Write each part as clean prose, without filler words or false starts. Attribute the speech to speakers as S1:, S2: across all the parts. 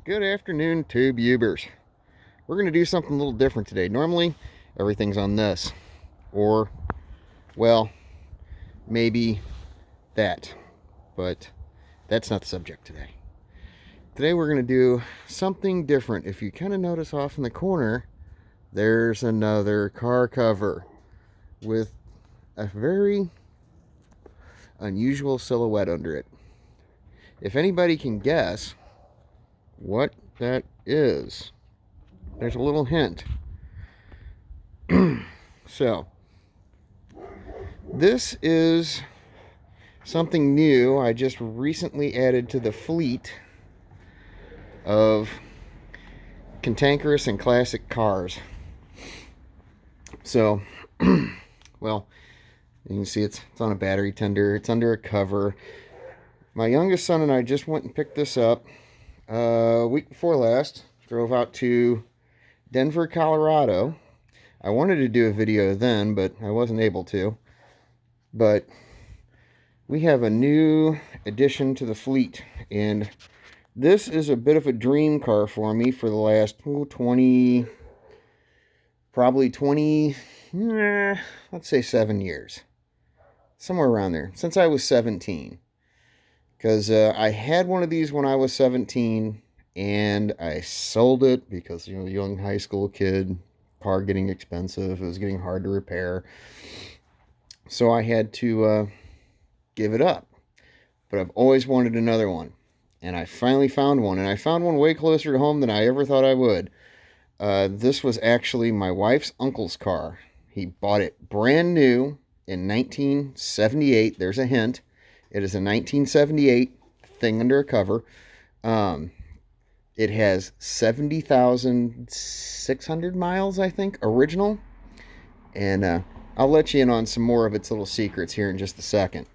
S1: Good afternoon, tube ubers. We're going to do something a little different today. Normally, everything's on this. Or, well, maybe that. But that's not the subject today. Today we're going to do something different. If you kind of notice off in the corner, there's another car cover with a very unusual silhouette under it. If anybody can guess what that is, there's a little hint. So, this is something new I just recently added to the fleet of cantankerous and classic cars. So, well, you can see it's on a battery tender. It's under a cover. My youngest son and I just went and picked this up week before last. Drove out to Denver, Colorado. I wanted to do a video then, but I wasn't able to. But we have a new addition to the fleet, and this is a bit of a dream car for me for the last 20, let's say 7 years. Somewhere around there, since I was 17. Because I had one of these when I was 17, and I sold it because, young high school kid, car getting expensive, it was getting hard to repair. So I had to give it up. But I've always wanted another one. And I finally found one. And I found one way closer to home than I ever thought I would. This was actually my wife's uncle's car. He bought it brand new in 1978. There's a hint. It is a 1978 thing under a cover. It has 70,600 miles, I think, original. And I'll let you in on some more of its little secrets here in just a second.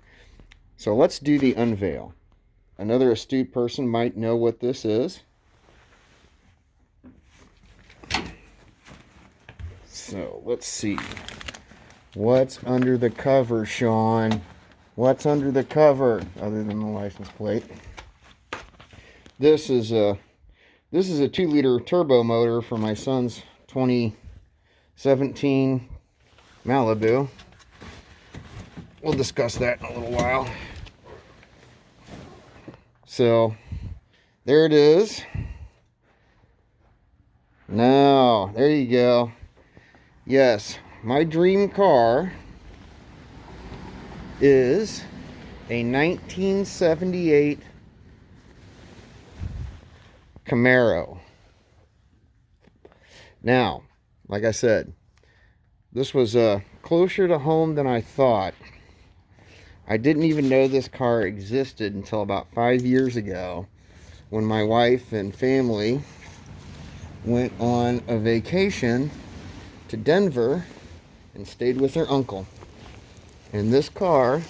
S1: So let's do the unveil. Another astute person might know what this is. So let's see. What's under the cover, Sean? What's under the cover other than the license plate? This is a 2-liter turbo motor for my son's 2017 Malibu. We'll discuss that in a little while. So, there it is. Now, there you go. Yes, my dream car is a 1978 Camaro. Now, like I said, this was closer to home than I thought. I didn't even know this car existed until about 5 years ago when my wife and family went on a vacation to Denver and stayed with their uncle. And this car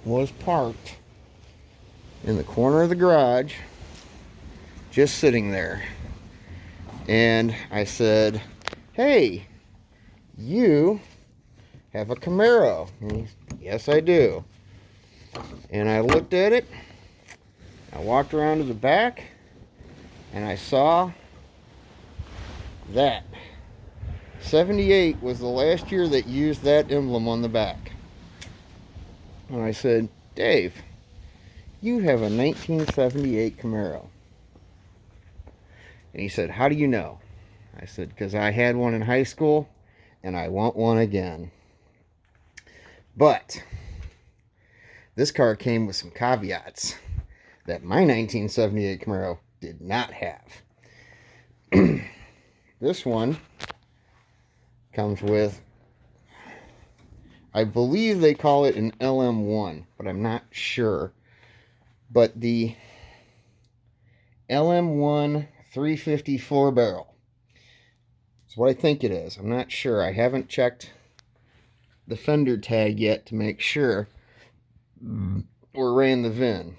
S1: was parked in the corner of the garage, just sitting there. And I said, "Hey, you have a Camaro?" And he said, "Yes, I do." And I looked at it. I walked around to the back, and I saw that 78 was the last year that used that emblem on the back. And I said, "Dave, you have a 1978 Camaro." And he said, "How do you know?" I said, "Because I had one in high school, and I want one again." But this car came with some caveats that my 1978 Camaro did not have. This one comes with, I believe they call it an LM1, but I'm not sure. But the LM1 350 4-barrel is what I think it is. I'm not sure. I haven't checked the fender tag yet to make sure, or ran the VIN.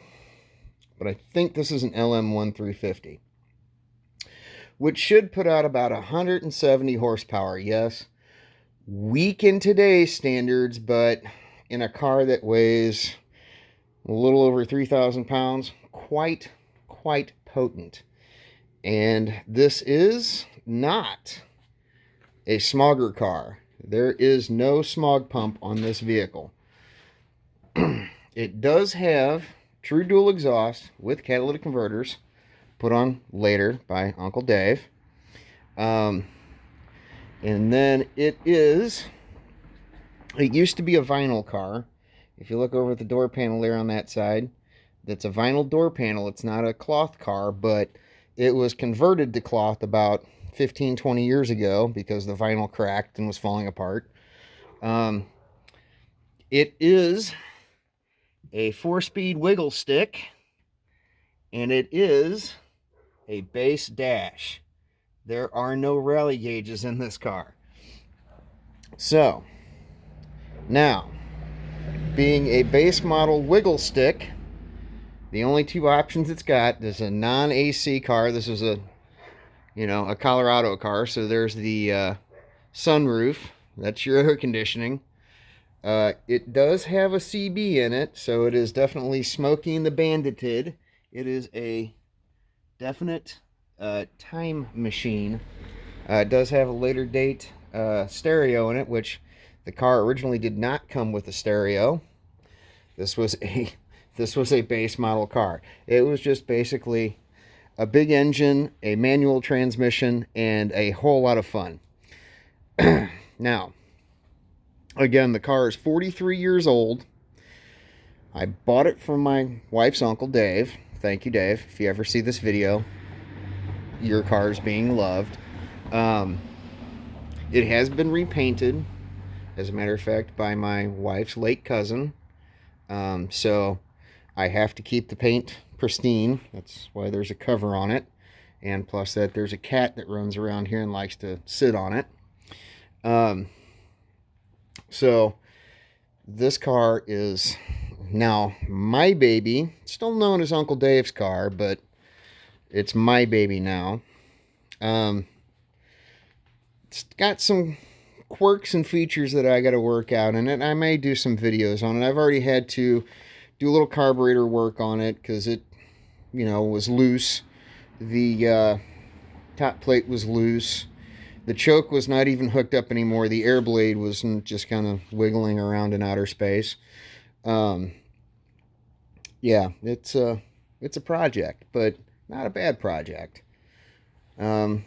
S1: But I think this is an LM1 350, which should put out about 170 horsepower. Yes, weak in today's standards, but in a car that weighs a little over 3,000 pounds, quite potent. And this is not a smogger car. There is no smog pump on this vehicle. It does have true dual exhaust with catalytic converters, put on later by Uncle Dave. And then it used to be a vinyl car. If you look over at the door panel there on that side, that's a vinyl door panel. It's not a cloth car, but it was converted to cloth about 15-20 years ago because the vinyl cracked and was falling apart. It is a 4-speed wiggle stick, and it is a base dash. There are no rally gauges in this car. So, now, being a base model wiggle stick, the only two options it's got is a non-AC car. This is a Colorado car, so there's the sunroof. That's your air conditioning. It does have a CB in it, so it is definitely Smokey and the Bandited. It is a definite time machine. It does have a later date stereo in it, which the car originally did not come with a stereo. This was a base model car. It was just basically a big engine, a manual transmission, and a whole lot of fun. Now, again, the car is 43 years old. I bought it from my wife's Uncle Dave. Thank you, Dave. If you ever see this video, your car is being loved. It has been repainted, as a matter of fact, by my wife's late cousin. So I have to keep the paint pristine. That's why there's a cover on it. And plus that there's a cat that runs around here and likes to sit on it. So this car is now my baby, still known as Uncle Dave's car, but it's my baby now. It's got some quirks and features that I got to work out in it. I may do some videos on it. I've already had to do a little carburetor work on it because it, was loose. The top plate was loose. The choke was not even hooked up anymore. The air blade was just kind of wiggling around in outer space. Yeah, it's a project, but not a bad project. So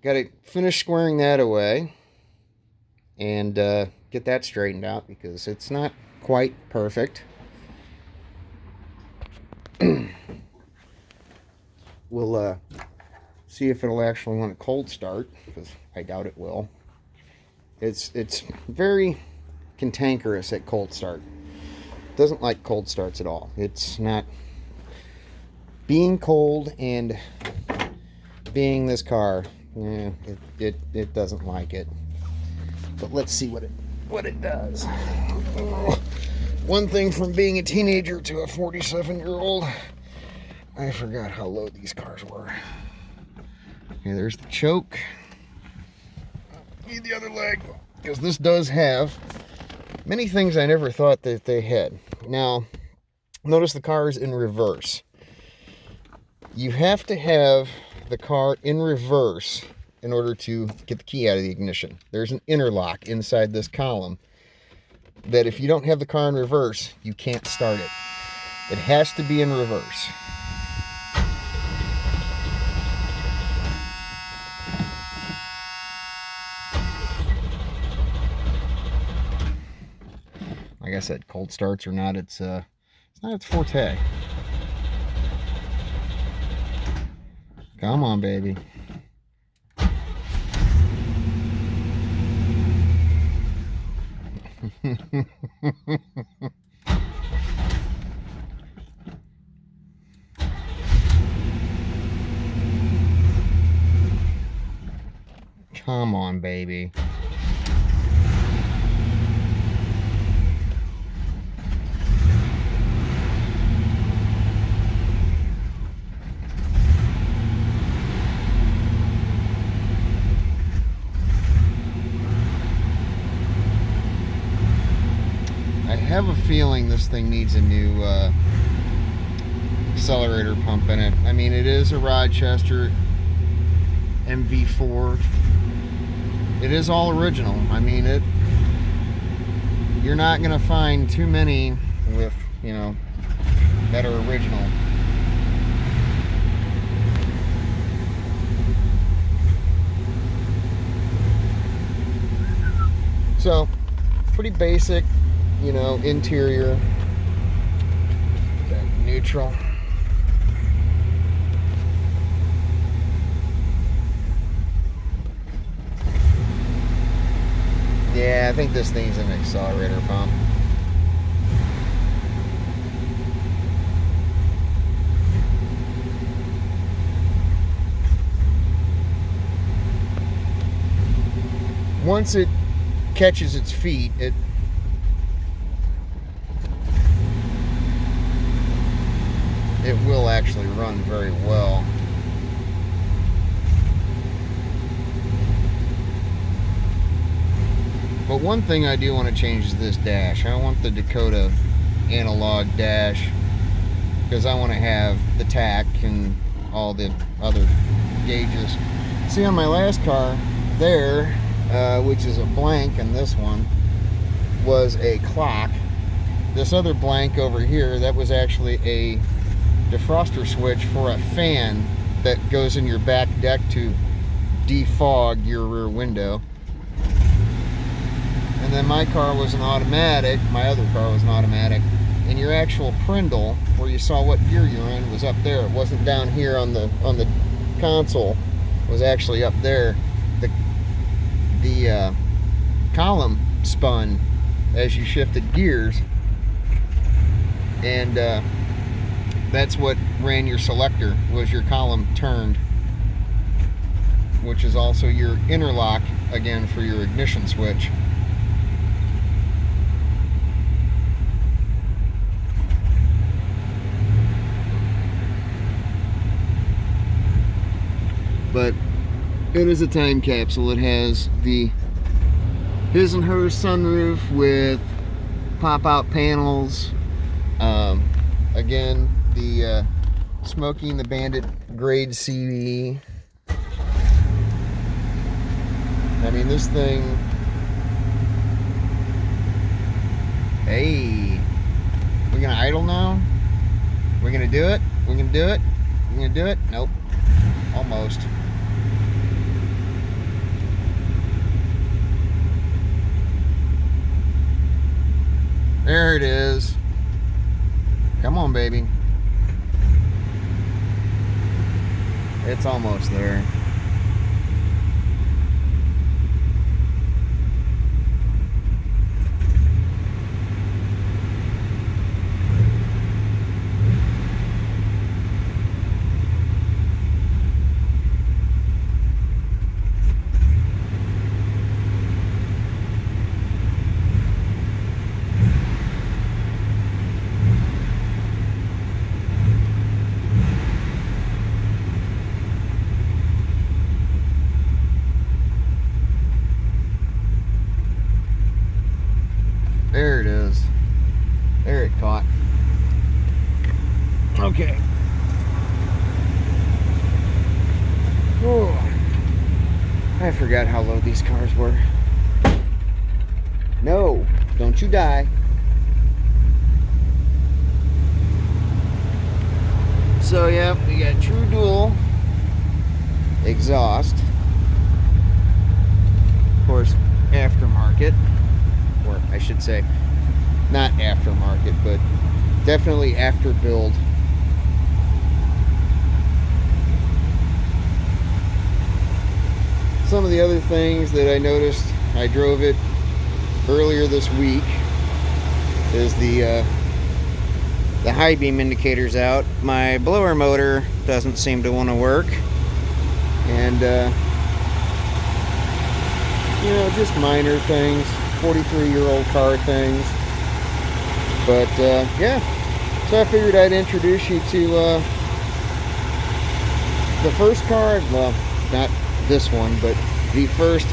S1: got to finish squaring that away and get that straightened out because it's not quite perfect. We'll see if it'll actually want a cold start, because I doubt it will. It's very cantankerous at cold start. Doesn't like cold starts at all. It's not being cold, and being this car, it doesn't like it. But let's see what it does. One thing from being a teenager to a 47-year-old, I forgot how low these cars were. Okay, there's the choke. Need the other leg, because this does have many things I never thought that they had. Now, notice the car is in reverse. You have to have the car in reverse in order to get the key out of the ignition. There's an interlock inside this column that if you don't have the car in reverse, you can't start it. It has to be in reverse. Like I said, cold starts or not, it's not its forte. Come on, baby. Come on, baby. I have a feeling this thing needs a new accelerator pump in it. I mean, it is a Rochester MV4. It is all original. I mean, you're not gonna find too many with, you know, that are original. So, pretty basic, you know, interior. Neutral. Yeah, I think this thing's an accelerator pump. Once it catches its feet, it will actually run very well. But one thing I do want to change is this dash. I want the Dakota analog dash because I want to have the tack and all the other gauges. See, on my last car there, which is a blank, and this one was a clock. This other blank over here, that was actually a defroster switch for a fan that goes in your back deck to defog your rear window. And then my car was an automatic, my other car was an automatic, and your actual prindle, where you saw what gear you're in, was up there. It wasn't down here on the console, it was actually up there. The column spun as you shifted gears, and that's what ran your selector, was your column turned, which is also your interlock, again, for your ignition switch. But it is a time capsule. It has the his and hers sunroof with pop-out panels. Again, the Smokey and the Bandit grade CD. I mean, this thing. Hey, we're gonna idle now? We're gonna do it? We're gonna do it? We're gonna do it? Nope. Almost. There it is. Come on, baby. It's almost there. There it is. There it caught. Okay. Oh, I forgot how low these cars were. No, don't you die. So yeah, we got true dual exhaust. Of course, aftermarket. Or I should say, not aftermarket, but definitely after build. Some of the other things that I noticed, I drove it earlier this week, is the high beam indicator's out. My blower motor doesn't seem to want to work, and you know, just minor things. 43-year-old car things. But yeah, so I figured I'd introduce you to the first car, well, not this one, but the first